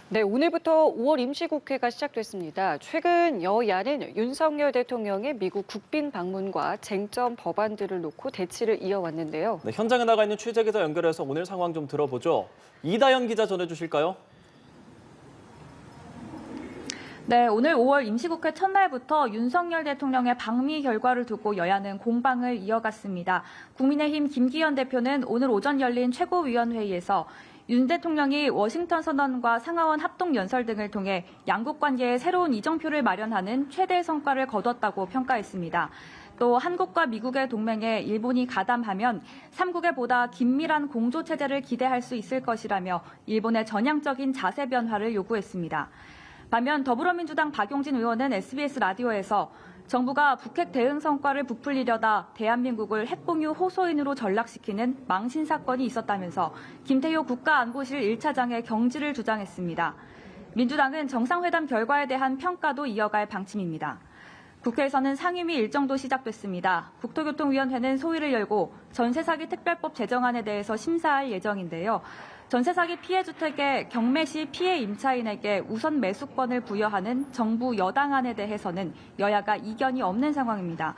네, 오늘부터 5월 임시국회가 시작됐습니다. 최근 여야는 윤석열 대통령의 미국 국빈 방문과 쟁점 법안들을 놓고 대치를 이어왔는데요. 네, 현장에 나가 있는 취재기자 연결해서 오늘 상황 좀 들어보죠. 이다연 기자 전해주실까요? 네, 오늘 5월 임시국회 첫날부터 윤석열 대통령의 방미 결과를 두고 여야는 공방을 이어갔습니다. 국민의힘 김기현 대표는 오늘 오전 열린 최고위원회의에서 윤 대통령이 워싱턴 선언과 상하원 합동연설 등을 통해 양국 관계에 새로운 이정표를 마련하는 최대 성과를 거뒀다고 평가했습니다. 또 한국과 미국의 동맹에 일본이 가담하면 3국에 보다 긴밀한 공조체제를 기대할 수 있을 것이라며 일본의 전향적인 자세 변화를 요구했습니다. 반면 더불어민주당 박용진 의원은 SBS 라디오에서 정부가 북핵 대응 성과를 부풀리려다 대한민국을 핵공유 호소인으로 전락시키는 망신 사건이 있었다면서 김태효 국가안보실 1차장의 경질을 주장했습니다. 민주당은 정상회담 결과에 대한 평가도 이어갈 방침입니다. 국회에서는 상임위 일정도 시작됐습니다. 국토교통위원회는 소위를 열고 전세사기 특별법 제정안에 대해서 심사할 예정인데요. 전세사기 피해주택의 경매시 피해 임차인에게 우선 매수권을 부여하는 정부 여당안에 대해서는 여야가 이견이 없는 상황입니다.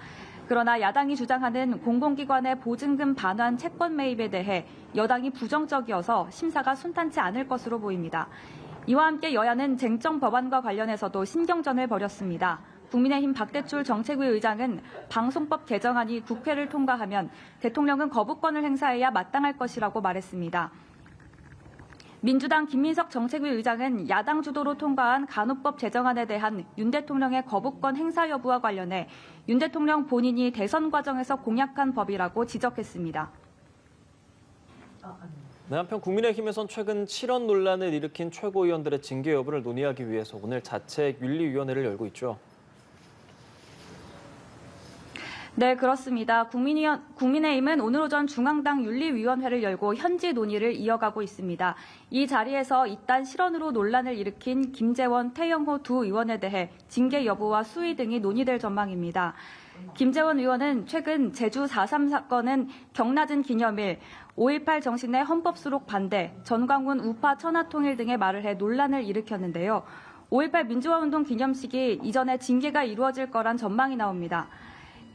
그러나 야당이 주장하는 공공기관의 보증금 반환 채권 매입에 대해 여당이 부정적이어서 심사가 순탄치 않을 것으로 보입니다. 이와 함께 여야는 쟁점 법안과 관련해서도 신경전을 벌였습니다. 국민의힘 박대출 정책위 의장은 방송법 개정안이 국회를 통과하면 대통령은 거부권을 행사해야 마땅할 것이라고 말했습니다. 민주당 김민석 정책위 의장은 야당 주도로 통과한 간호법 제정안에 대한 윤 대통령의 거부권 행사 여부와 관련해 윤 대통령 본인이 대선 과정에서 공약한 법이라고 지적했습니다. 네, 한편 국민의힘에선 최근 7원 논란을 일으킨 최고위원들의 징계 여부를 논의하기 위해서 오늘 자책 윤리위원회를 열고 있죠. 네, 그렇습니다. 국민의힘은 오늘 오전 중앙당 윤리위원회를 열고 현지 논의를 이어가고 있습니다. 이 자리에서 이딴 실언으로 논란을 일으킨 김재원, 태영호 두 의원에 대해 징계 여부와 수위 등이 논의될 전망입니다. 김재원 의원은 최근 제주 4.3 사건은 경낮은 기념일, 5.18 정신의 헌법 수록 반대, 전광훈 우파 천하통일 등의 말을 해 논란을 일으켰는데요. 5.18 민주화운동 기념식이 이전에 징계가 이루어질 거란 전망이 나옵니다.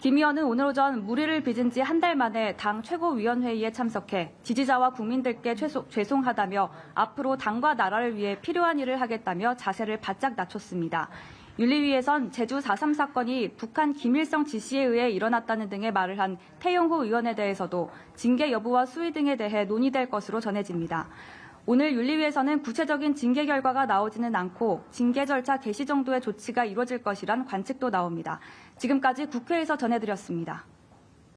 김 의원은 오늘 오전 무리를 빚은 지 한 달 만에 당 최고위원회의에 참석해 지지자와 국민들께 죄송하다며 앞으로 당과 나라를 위해 필요한 일을 하겠다며 자세를 바짝 낮췄습니다. 윤리위에선 제주 4.3 사건이 북한 김일성 지시에 의해 일어났다는 등의 말을 한 태영호 의원에 대해서도 징계 여부와 수위 등에 대해 논의될 것으로 전해집니다. 오늘 윤리위에서는 구체적인 징계 결과가 나오지는 않고 징계 절차 개시 정도의 조치가 이루어질 것이란 관측도 나옵니다. 지금까지 국회에서 전해드렸습니다.